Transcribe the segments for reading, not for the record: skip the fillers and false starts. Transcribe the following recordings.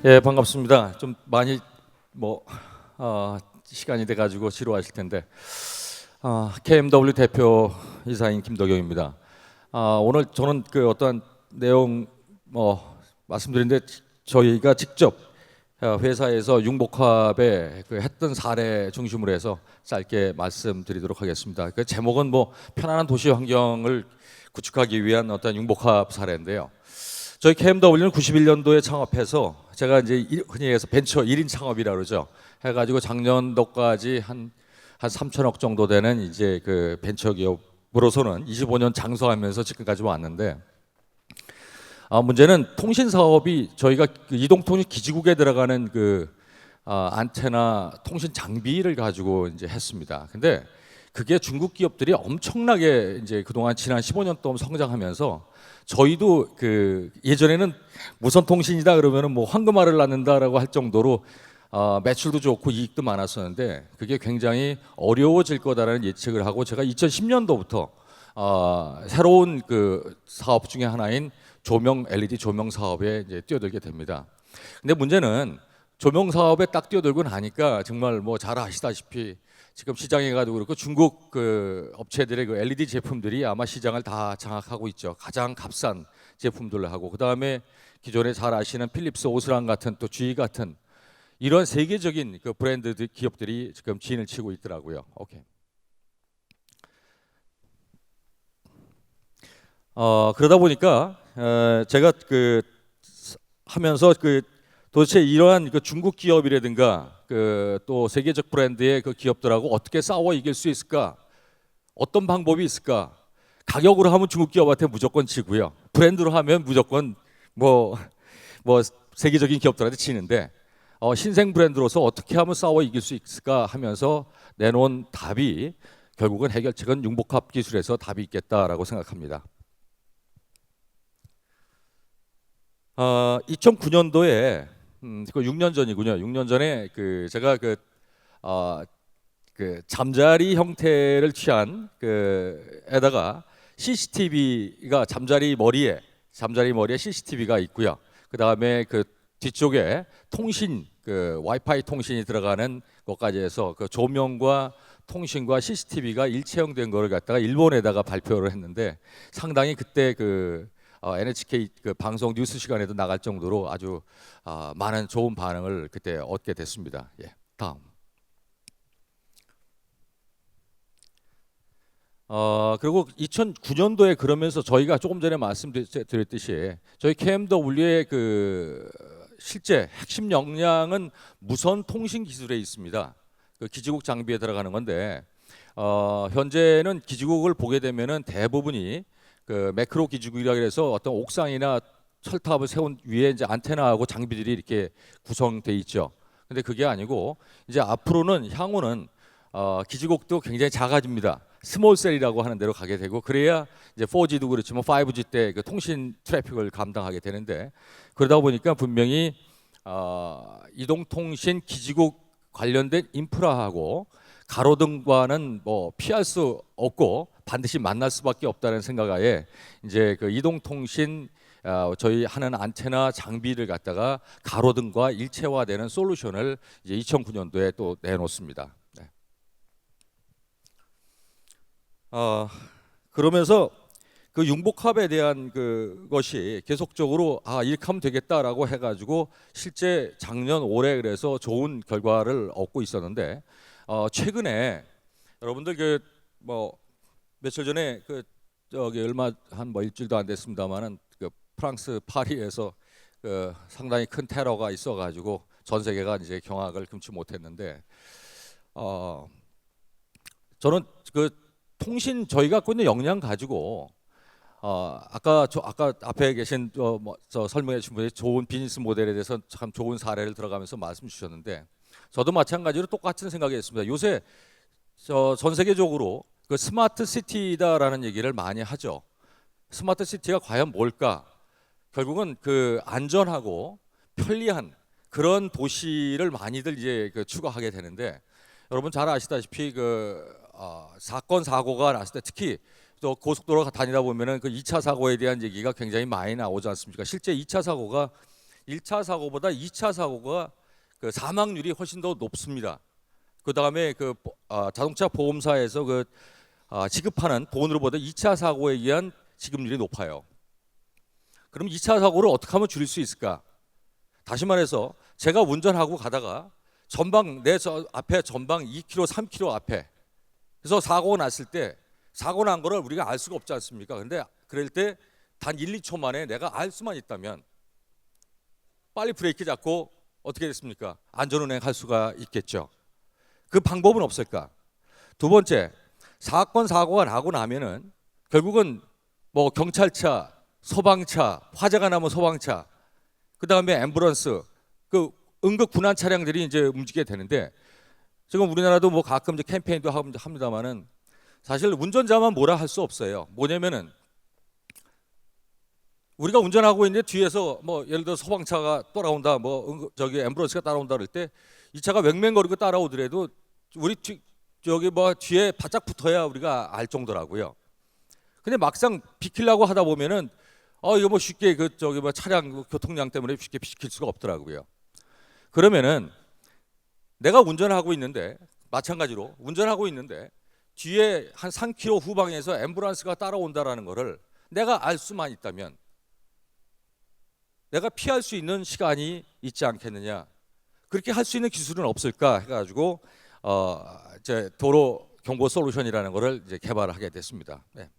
예, 반갑습니다. 좀 많이 시간이 돼가지고 지루하실 텐데 KMW 대표 이사인 김덕영입니다. 오늘 저는 그 어떠한 내용 말씀드리는데 저희가 직접 회사에서 융복합에 그 했던 사례 중심으로 해서 짧게 말씀드리도록 하겠습니다. 그 제목은 편안한 도시 환경을 구축하기 위한 어떤 융복합 사례인데요. 저희 KMW는 91년도에 창업해서 제가 이제 흔히 해서 벤처 1인 창업이라 그러죠. 해가지고 작년도까지 한 3천억 정도 되는 이제 그 벤처 기업으로서는 25년 장수하면서 지금까지 왔는데, 문제는 통신 사업이 저희가 그 이동통신 기지국에 들어가는 그 안테나 통신 장비를 가지고 이제 했습니다. 근데 그게 중국 기업들이 엄청나게 이제 그동안 지난 15년 동안 성장하면서 저희도 그 예전에는 무선 통신이다 그러면은 황금알을 낳는다라고 할 정도로 매출도 좋고 이익도 많았었는데 그게 굉장히 어려워질 거다라는 예측을 하고 제가 2010년도부터 새로운 그 사업 중에 하나인 조명 LED 조명 사업에 이제 뛰어들게 됩니다. 근데 문제는 조명 사업에 딱 뛰어들고 나니까 정말 잘 아시다시피 지금 시장에 가도 그렇고 중국 그 업체들의 그 LED 제품들이 아마 시장을 다 장악하고 있죠. 가장 값싼 제품들을 하고 그 다음에 기존에 잘 아시는 필립스, 오스랑 같은 또 GE 같은 이런 세계적인 그 브랜드 기업들이 지금 진을 치고 있더라고요. 오케이. 그러다 보니까 제가 그 하면서 그 도대체 이러한 그 중국 기업이라든가 그 또 세계적 브랜드의 그 기업들하고 어떻게 싸워 이길 수 있을까? 어떤 방법이 있을까? 가격으로 하면 중국 기업한테 무조건 지고요. 브랜드로 하면 무조건 뭐 세계적인 기업들한테 지는데 신생 브랜드로서 어떻게 하면 싸워 이길 수 있을까 하면서 내놓은 답이 결국은 해결책은 융복합 기술에서 답이 있겠다라고 생각합니다. 2009년도에 그 6년 전이군요. 6년 전에 그 제가 그 잠자리 형태를 취한 그 에다가 CCTV가 잠자리 머리에 CCTV가 있고요. 그 다음에 그 뒤쪽에 통신 그 와이파이 통신이 들어가는 것까지 해서 그 조명과 통신과 CCTV가 일체형된 거를 갖다가 일본에다가 발표를 했는데 상당히 그때 그 NHK 그 방송 뉴스 시간에도 나갈 정도로 아주 많은 좋은 반응을 그때 얻게 됐습니다. 예, 다음. 그리고 2009년도에 그러면서 저희가 조금 전에 말씀드렸듯이 저희 KMW의 그 실제 핵심 역량은 무선 통신 기술에 있습니다. 그 기지국 장비에 들어가는 건데 현재는 기지국을 보게 되면은 대부분이 그 매크로 기지국이라 그래서 어떤 옥상이나 철탑을 세운 위에 이제 안테나하고 장비들이 이렇게 구성돼 있죠. 근데 그게 아니고 이제 앞으로는 향후는 기지국도 굉장히 작아집니다. 스몰셀이라고 하는 데로 가게 되고 그래야 이제 4G도 그렇지만 5G 때 그 통신 트래픽을 감당하게 되는데 그러다 보니까 분명히 이동통신 기지국 관련된 인프라하고 가로등과는 피할 수 없고 반드시 만날 수밖에 없다는 생각하에 이제 그 이동통신 저희 하는 안테나 장비를 갖다가 가로등과 일체화되는 솔루션을 이제 2009년도에 또 내놓습니다. 네. 그러면서 그 융복합에 대한 그것이 계속적으로 이렇게 하면 되겠다라고 해가지고 실제 작년 올해 그래서 좋은 결과를 얻고 있었는데 최근에 여러분들 그 며칠 전에 그 저기 얼마 한 일주일도 안 됐습니다만은 그 프랑스 파리에서 그 상당히 큰 테러가 있어가지고 전 세계가 이제 경악을 금치 못했는데 저는 그 통신 저희가 갖고 있는 역량 가지고 아까 앞에 계신 저 설명해 주신 분이 좋은 비즈니스 모델에 대해서 참 좋은 사례를 들어가면서 말씀 주셨는데 저도 마찬가지로 똑같은 생각이 있습니다. 요새 전 세계적으로 그 스마트 시티다라는 얘기를 많이 하죠. 스마트 시티가 과연 뭘까? 결국은 그 안전하고 편리한 그런 도시를 많이들 이제 추구하게 되는데 여러분 잘 아시다시피 사건 사고가 났을 때 특히 또 고속도로 다니다 보면은 그 2차 사고에 대한 얘기가 굉장히 많이 나오지 않습니까? 실제 2차 사고가 1차 사고보다 2차 사고가 그 사망률이 훨씬 더 높습니다. 그 다음에 자동차 보험사에서 지급하는 돈으로보다 2차 사고에 의한 지급률이 높아요. 그럼 2차 사고를 어떻게 하면 줄일 수 있을까? 다시 말해서 제가 운전하고 가다가 내 앞에 전방 2km, 3km 앞에 그래서 사고가 났을 때 사고 난 거를 우리가 알 수가 없지 않습니까? 근데 그럴 때 단 1, 2초 만에 내가 알 수만 있다면 빨리 브레이크 잡고 어떻게 됐습니까? 안전운행 할 수가 있겠죠. 그 방법은 없을까? 두 번째, 사고가 나고 나면은 결국은 뭐 경찰차, 소방차, 화재가 나면 소방차, 그 다음에 앰뷸런스, 그 응급 군환 차량들이 이제 움직이게 되는데 지금 우리나라도 뭐 가끔 이제 캠페인도 합니다만은 사실 운전자만 뭐라 할 수 없어요. 뭐냐면은 우리가 운전하고 있는데 뒤에서 뭐 예를 들어 소방차가 따라온다, 뭐 앰뷸런스가 따라온다 그럴 때 이 차가 맹맹거리고 따라오더라도 우리 뒤에 바짝 붙어야 우리가 알 정도라고요. 근데 막상 비키려고 하다 보면은 이거 뭐 쉽게 차량 교통량 때문에 쉽게 비킬 수가 없더라고요. 그러면은 내가 운전하고 있는데 마찬가지로 운전하고 있는데 뒤에 한 3km 후방에서 앰뷸런스가 따라온다라는 거를 내가 알 수만 있다면 내가 피할 수 있는 시간이 있지 않겠느냐. 그렇게 할 수 있는 기술은 없을까 해가지고 이제 도로 경보 솔루션이라는 거를 이제 개발을 하게 됐습니다. 네.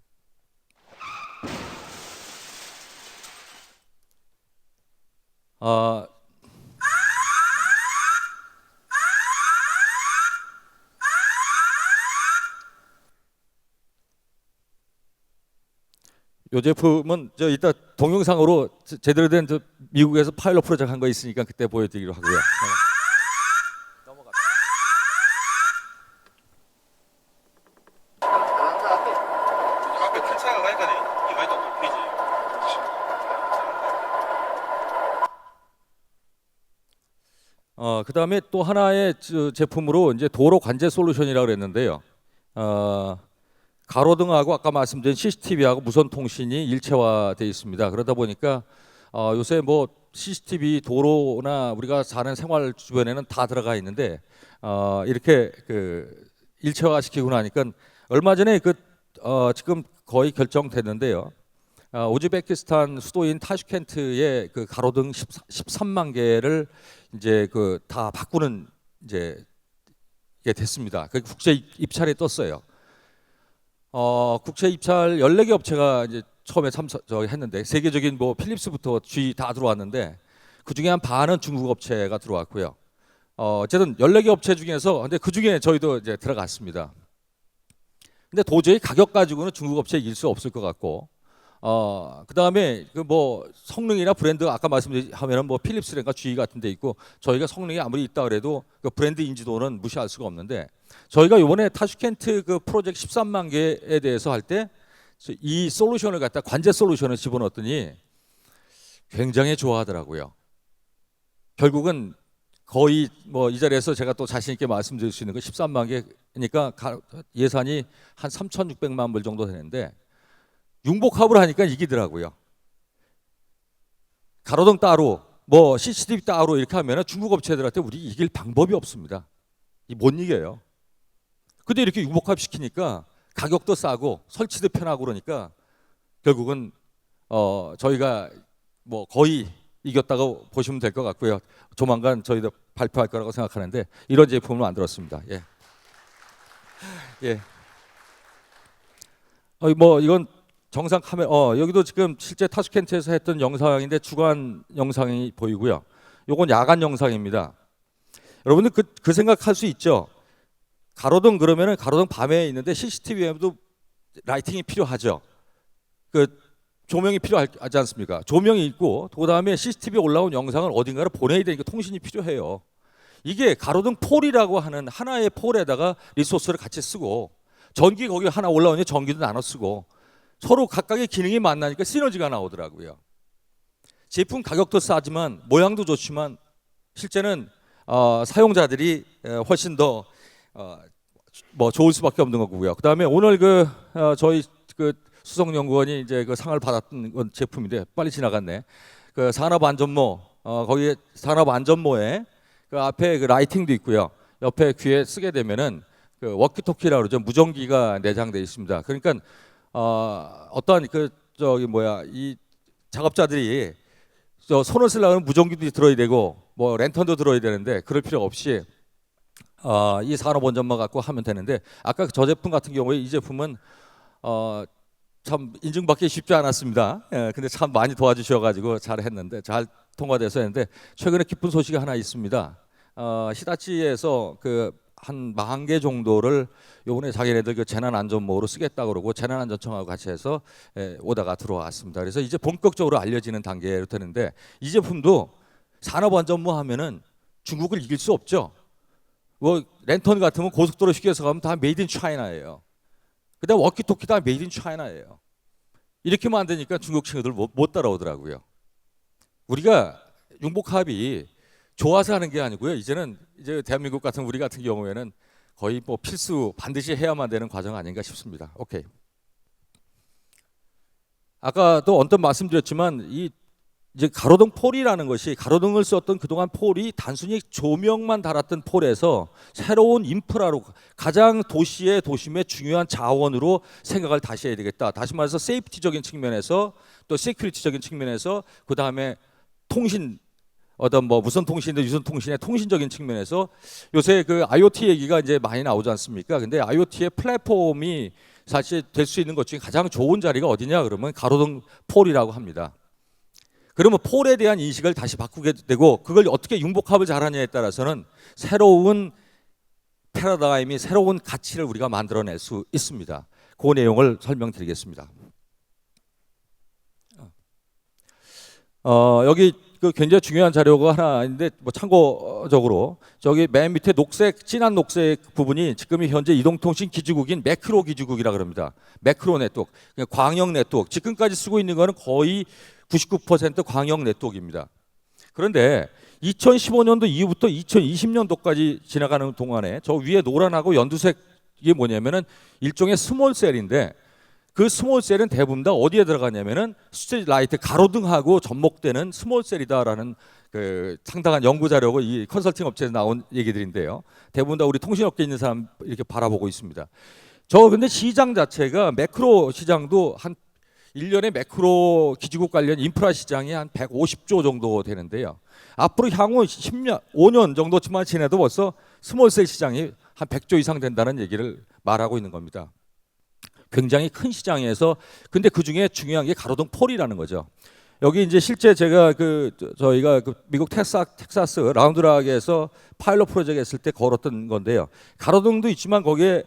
이 제품은 이따 동영상으로 제대로 된 미국에서 파일럿 프로젝트 한 거 있으니까 그때 보여드리기로 하고요. 네. 넘어갑시다. 앞에 큰 차가 가니까 이마에도 높이지. 그 다음에 또 하나의 제품으로 이제 도로 관제 솔루션이라고 그랬는데요. 가로등하고 아까 말씀드린 CCTV하고 무선 통신이 일체화되어 있습니다. 그러다 보니까 요새 뭐 CCTV 도로나 우리가 사는 생활 주변에는 다 들어가 있는데 이렇게 일체화시키고 나니까 얼마 전에 지금 거의 결정됐는데요. 우즈베키스탄 수도인 타슈켄트의 가로등 13만 개를 이제 다 바꾸는 이제 게 됐습니다. 그 국제 입찰에 떴어요. 국제 입찰 14개 업체가 이제 처음에 했는데 세계적인 뭐 필립스부터 G 다 들어왔는데 그 중에 한 반은 중국 업체가 들어왔고요. 어쨌든 14개 업체 중에서 근데 그 중에 저희도 이제 들어갔습니다. 근데 도저히 가격 가지고는 중국 업체 이길 수 없을 것 같고, 그 다음에 뭐 성능이나 브랜드 아까 말씀하면은 뭐 필립스라든가 G 같은 데 있고 저희가 성능이 아무리 있다 그래도 그 브랜드 인지도는 무시할 수가 없는데 저희가 이번에 타슈켄트 프로젝트 13만 개에 대해서 할 때 이 솔루션을 갖다 관제 솔루션을 집어넣었더니 굉장히 좋아하더라고요. 결국은 거의 뭐 이 자리에서 제가 또 자신 있게 말씀드릴 수 있는 거 13만 개니까 예산이 한 3,600만 불 정도 되는데 융복합을 하니까 이기더라고요. 가로등 따로 뭐 CCTV 따로 이렇게 하면 중국 업체들한테 우리 이길 방법이 없습니다. 못 이겨요. 근데 이렇게 융복합 시키니까 가격도 싸고 설치도 편하고 그러니까 결국은 저희가 뭐 거의 이겼다고 보시면 될 것 같고요. 조만간 저희도 발표할 거라고 생각하는데 이런 제품을 만들었습니다. 예. 예. 뭐 이건 정상 카메라. 여기도 지금 실제 타슈켄트에서 했던 영상인데 주간 영상이 보이고요. 요건 야간 영상입니다. 여러분들 그 생각할 수 있죠. 가로등 그러면은 가로등 밤에 있는데 CCTV에도 라이팅이 필요하죠. 조명이 필요하지 않습니까? 조명이 있고 그다음에 CCTV에 올라온 영상을 어딘가로 보내야 되니까 통신이 필요해요. 이게 가로등 폴이라고 하는 하나의 폴에다가 리소스를 같이 쓰고 전기 거기 하나 올라오니 전기도 나눠 쓰고 서로 각각의 기능이 만나니까 시너지가 나오더라고요. 제품 가격도 싸지만 모양도 좋지만 실제는 사용자들이 훨씬 더 뭐 좋을 수밖에 없는 거고요. 그다음에 오늘 저희 수석연구원이 이제 상을 받았던 제품인데 빨리 지나갔네. 산업안전모 거기에 산업안전모에 그 앞에 그 라이팅도 있고요. 옆에 귀에 쓰게 되면은 그 워키토키라고 그러죠. 무전기가 내장되어 있습니다. 그러니까 어떠한 그 저기 뭐야 이 작업자들이 저 손을 쓰려면 무전기도 들어야 되고 뭐 랜턴도 들어야 되는데 그럴 필요 없이 이 산업안전모 갖고 하면 되는데 아까 저 제품 같은 경우에 이 제품은 참 인증받기 쉽지 않았습니다. 예, 근데 참 많이 도와주셔가지고 잘 했는데 잘 통과돼서 했는데 최근에 기쁜 소식이 하나 있습니다. 히다치에서 그 한 10,000개 정도를 요번에 자기네들 그 재난안전모로 쓰겠다 그러고 재난안전청하고 같이 해서 오다가 들어왔습니다. 그래서 이제 본격적으로 알려지는 단계로 되는데 이 제품도 산업안전모 하면은 중국을 이길 수 없죠. 뭐 랜턴 같으면 고속도로 휴게소 가면 다 메이드 인 차이나예요. 그다음 워키토키 다 메이드 인 차이나예요. 이렇게 만드니까 중국 친구들 못 따라오더라고요. 우리가 융복합이 좋아서 하는 게 아니고요. 이제는 이제 대한민국 같은 우리 같은 경우에는 거의 뭐 필수 반드시 해야만 되는 과정 아닌가 싶습니다. 오케이. 아까도 언뜻 말씀드렸지만 이 이제 가로등 폴이라는 것이 가로등을 썼던 그동안 폴이 단순히 조명만 달았던 폴에서 새로운 인프라로 가장 도시의 도심의 중요한 자원으로 생각을 다시 해야 되겠다. 다시 말해서 세이프티적인 측면에서 또 세큐리티적인 측면에서 그 다음에 통신 어떤 뭐 무선 통신이나 유선 통신의 통신적인 측면에서 요새 그 IoT 얘기가 이제 많이 나오지 않습니까? 근데 IoT의 플랫폼이 사실 될 수 있는 것 중에 가장 좋은 자리가 어디냐 그러면 가로등 폴이라고 합니다. 그러면 폴에 대한 인식을 다시 바꾸게 되고 그걸 어떻게 융복합을 잘하냐에 따라서는 새로운 패러다임이 새로운 가치를 우리가 만들어낼 수 있습니다. 그 내용을 설명드리겠습니다. 여기 그 굉장히 중요한 자료가 하나 있는데 뭐 참고적으로 저기 맨 밑에 녹색 진한 녹색 부분이 지금 현재 이동통신 기지국인 매크로 기지국이라 그럽니다. 매크로 네트워크, 광역 네트워크. 지금까지 쓰고 있는 거는 거의 99% 광역 네트워크입니다. 그런데 2015년도 이후부터 2020년도까지 지나가는 동안에 저 위에 노란하고 연두색 이게 뭐냐면은 일종의 스몰셀인데 그 스몰셀은 대부분 다 어디에 들어가냐면은 스트리트 라이트 가로등하고 접목되는 스몰셀이다라는 그 상당한 연구 자료고 이 컨설팅 업체에서 나온 얘기들인데요. 대부분 다 우리 통신업계에 있는 사람 이렇게 바라보고 있습니다. 저 근데 시장 자체가 매크로 시장도 한 1년에 매크로 기지국 관련 인프라 시장이 한 150조 정도 되는데요. 앞으로 향후 10년, 5년 정도쯤만 지나도 벌써 스몰셀 시장이 한 100조 이상 된다는 얘기를 말하고 있는 겁니다. 굉장히 큰 시장에서 근데 그 중에 중요한 게 가로등 폴이라는 거죠. 여기 이제 실제 제가 저희가 미국 텍사스 라운드락에서 파일럿 프로젝트 했을 때 걸었던 건데요. 가로등도 있지만 거기에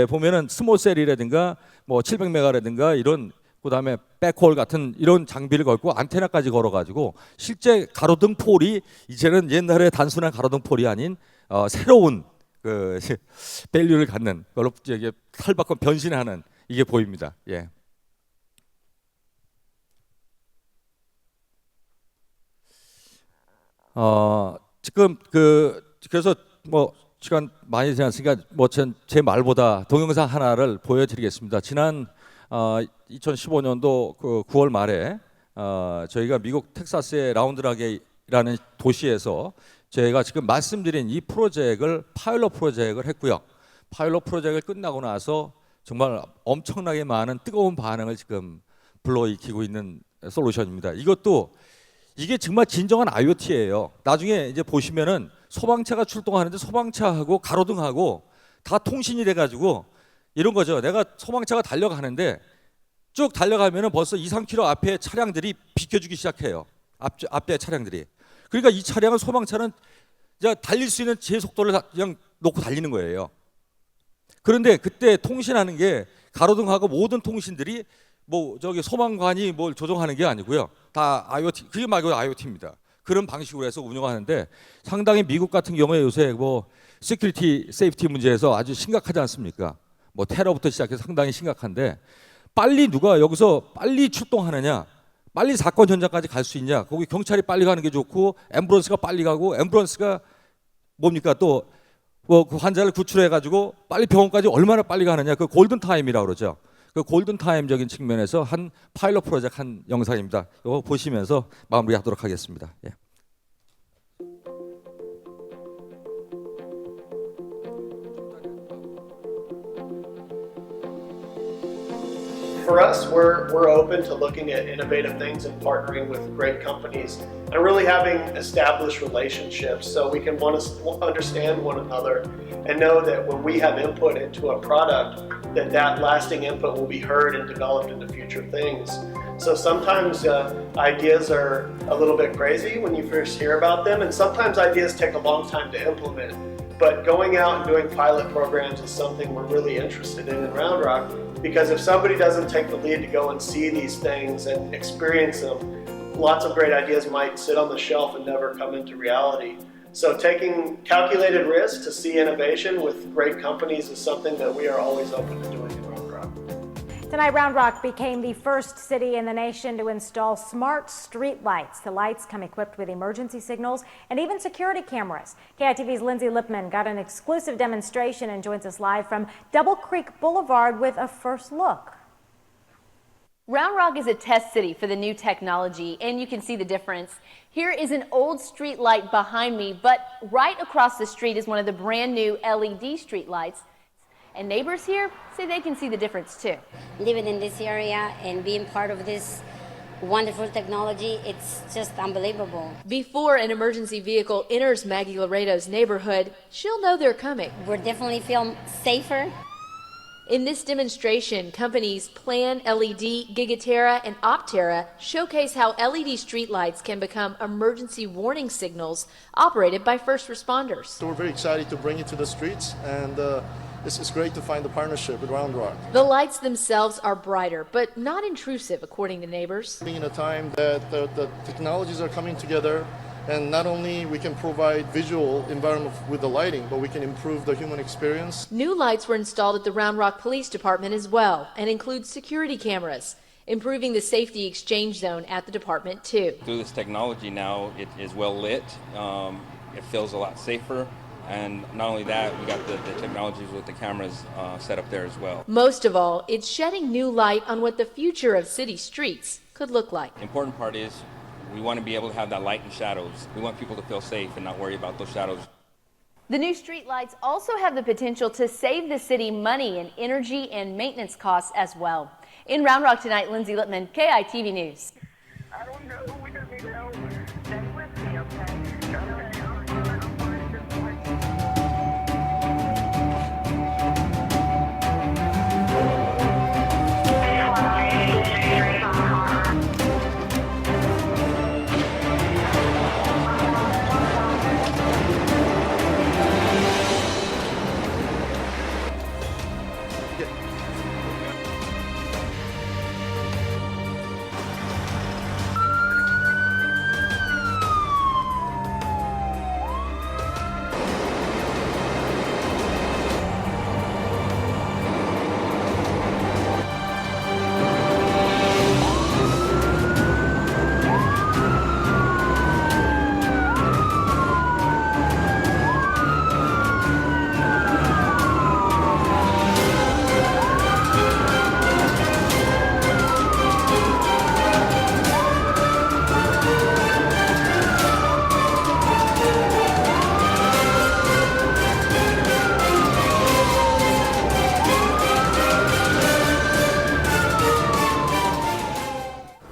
보면은 스몰셀이라든가 뭐 700메가라든가 이런 그다음에 백홀 같은 이런 장비를 걸고 안테나까지 걸어가지고 실제 가로등 폴이 이제는 옛날에 단순한 가로등 폴이 아닌 새로운 그 밸류를 갖는 걸로 이게 탈바꿈 변신하는 이게 보입니다. 예. 지금 그래서 뭐 시간 많이 지났으니까 뭐 제 말보다 동영상 하나를 보여드리겠습니다. 지난 2015년도 그 9월 말에 저희가 미국 텍사스의 라운드락이라는 도시에서 제가 지금 말씀드린 이 프로젝트를 파일럿 프로젝트를 했고요. 파일럿 프로젝트를 끝나고 나서 정말 엄청나게 많은 뜨거운 반응을 지금 불러일으키고 있는 솔루션입니다. 이게 정말 진정한 IoT예요. 나중에 이제 보시면은 소방차가 출동하는데 소방차하고 가로등하고 다 통신이 돼가지고 이런 거죠. 내가 소방차가 달려가는데 쭉 달려가면은 벌써 2, 3km 앞에 차량들이 비켜주기 시작해요. 앞에 차량들이. 그러니까 이 차량은 소방차는 이제 달릴 수 있는 제 속도를 그냥 놓고 달리는 거예요. 그런데 그때 통신하는 게 가로등하고 모든 통신들이 뭐 저기 소방관이 뭘 조정하는 게 아니고요. 다 IoT, 그게 말 그대로 IoT입니다. 그런 방식으로 해서 운영하는데 상당히 미국 같은 경우에 요새 뭐 시큐리티, 세이프티 문제에서 아주 심각하지 않습니까? 뭐 테러부터 시작해서 상당히 심각한데 빨리 누가 여기서 빨리 출동하느냐, 빨리 사건 현장까지 갈 수 있냐, 거기 경찰이 빨리 가는 게 좋고 앰뷸런스가 빨리 가고 앰뷸런스가 뭡니까 또 뭐 그 환자를 구출해 가지고 빨리 병원까지 얼마나 빨리 가느냐, 그 골든 타임이라고 그러죠. 그 골든 타임적인 측면에서 한 파일럿 프로젝트 한 영상입니다. 이거 보시면서 마무리하도록 하겠습니다. 예. for us, we're open to looking at innovative things and partnering with great companies and really having established relationships so we can understand one another and know that when we have input into a product, that lasting input will be heard and developed into future things. So sometimes ideas are a little bit crazy when you first hear about them, and sometimes ideas take a long time to implement. But going out and doing pilot programs is something we're really interested in Round Rock, because if somebody doesn't take the lead to go and see these things and experience them, lots of great ideas might sit on the shelf and never come into reality. So taking calculated risks to see innovation with great companies is something that we are always open to doing in Round Rock. Tonight, Round Rock became the first city in the nation to install smart street lights. The lights come equipped with emergency signals and even security cameras. KITV's Lindsay Lipman got an exclusive demonstration and joins us live from Double Creek Boulevard with a first look. Round Rock is a test city for the new technology, and you can see the difference. Here is an old street light behind me, but right across the street is one of the brand new LED street lights. And neighbors here say they can see the difference too. Living in this area and being part of this wonderful technology, it's just unbelievable. Before an emergency vehicle enters Maggie Laredo's neighborhood, she'll know they're coming. We're definitely feel safer. In this demonstration, companies Plan LED, Gigaterra, and Opterra showcase how LED streetlights can become emergency warning signals operated by first responders. So we're very excited to bring it to the streets, and it's great to find the partnership with Round Rock. The lights themselves are brighter, but not intrusive, according to neighbors. Being in a time that the technologies are coming together, and not only we can provide visual environment with the lighting, but we can improve the human experience. New lights were installed at the Round Rock Police Department as well, and include security cameras, improving the safety exchange zone at the department too. Through this technology now, it is well lit. It feels a lot safer. And not only that, we got the technologies with the cameras set up there as well. Most of all, it's shedding new light on what the future of city streets could look like. The important part is we want to be able to have that light and shadows. We want people to feel safe and not worry about those shadows. The new street lights also have the potential to save the city money in energy and maintenance costs as well. In Round Rock tonight, Lindsay Lipman, KITV News. I don't know. We just need help. Stay with me, okay?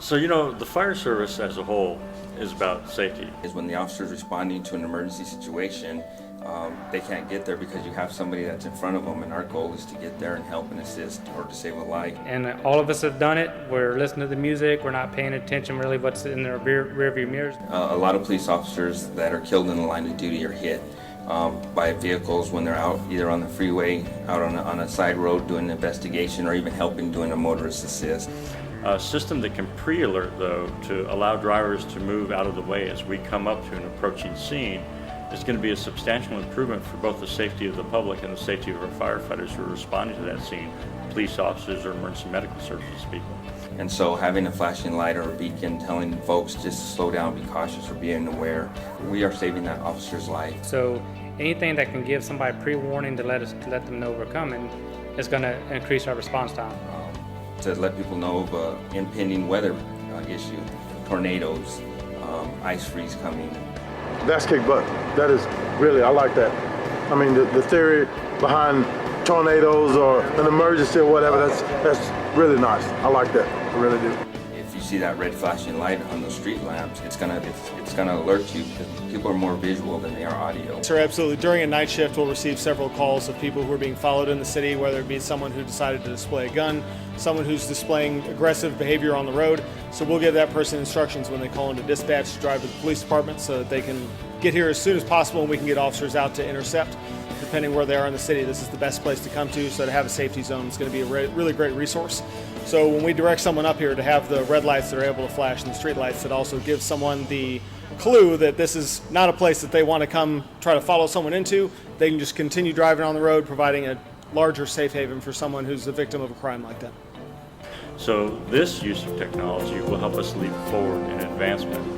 So, you know, the fire service as a whole is about safety. Is when the officer's responding to an emergency situation, they can't get there because you have somebody that's in front of them, and our goal is to get there and help and assist or to save a life. And all of us have done it. We're listening to the music. We're not paying attention really what's in their rear view mirrors. A lot of police officers that are killed in the line of duty are hit by vehicles when they're out either on the freeway, out on a side road doing an investigation, or even helping doing a motorist assist. A system that can pre-alert, though, to allow drivers to move out of the way as we come up to an approaching scene is going to be a substantial improvement for both the safety of the public and the safety of our firefighters who are responding to that scene, police officers or emergency medical services people. And so having a flashing light or a beacon telling folks just to slow down, be cautious, or being aware, we are saving that officer's life. So anything that can give somebody pre-warning to let them know we're coming is going to increase our response time. To let people know of an impending weather issue, tornadoes, ice freeze coming. That's kick butt. That is really, I like that. I mean, the theory behind tornadoes or an emergency or whatever. That's really nice. I like that. I really do. If you see that red flashing light on those street lamps, it's gonna alert you because people are more visual than they are audio. Sir, absolutely. During a night shift, we'll receive several calls of people who are being followed in the city, whether it be someone who decided to display a gun, someone who's displaying aggressive behavior on the road. So we'll give that person instructions when they call into dispatch to drive to the police department so that they can get here as soon as possible and we can get officers out to intercept. Depending where they are in the city, this is the best place to come to. So to have a safety zone is going to be a really great resource. So when we direct someone up here to have the red lights that are able to flash and the street lights, that also gives someone the clue that this is not a place that they want to come try to follow someone into. They can just continue driving on the road, providing a larger safe haven for someone who's the victim of a crime like that. So this use of technology will help us leap forward in advancement.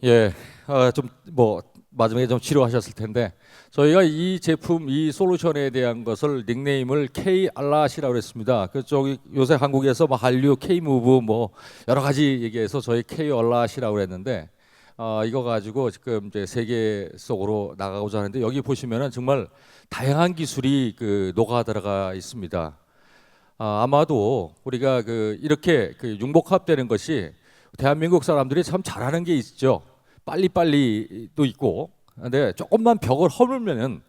예, 좀 뭐 마지막에 좀 지루하셨을 텐데 저희가 이 제품, 이 솔루션에 대한 것을 닉네임을 K-알랏이라고 했습니다. 그쪽 요새 한국에서 뭐 한류, K-무브 뭐 여러 가지 얘기해서 저희 K-알랏이라고 했는데 이거 가지고 지금 이제 세계 속으로 나가고자 하는데 여기 보시면은 정말 다양한 기술이 녹아 들어가 있습니다. 아마도 우리가 이렇게 융복합되는 것이 대한민국 사람들이 참 잘하는 게 있죠. 빨리빨리도 있고, 근데 조금만 벽을 허물면은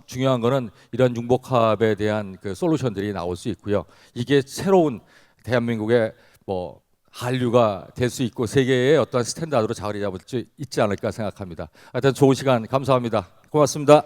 중요한 거는 이런 융복합에 대한 솔루션들이 나올 수 있고요. 이게 새로운 대한민국의 뭐 한류가 될 수 있고 세계의 어떤 스탠다드로 자리 잡을 수 있지 않을까 생각합니다. 하여튼 좋은 시간 감사합니다. 고맙습니다.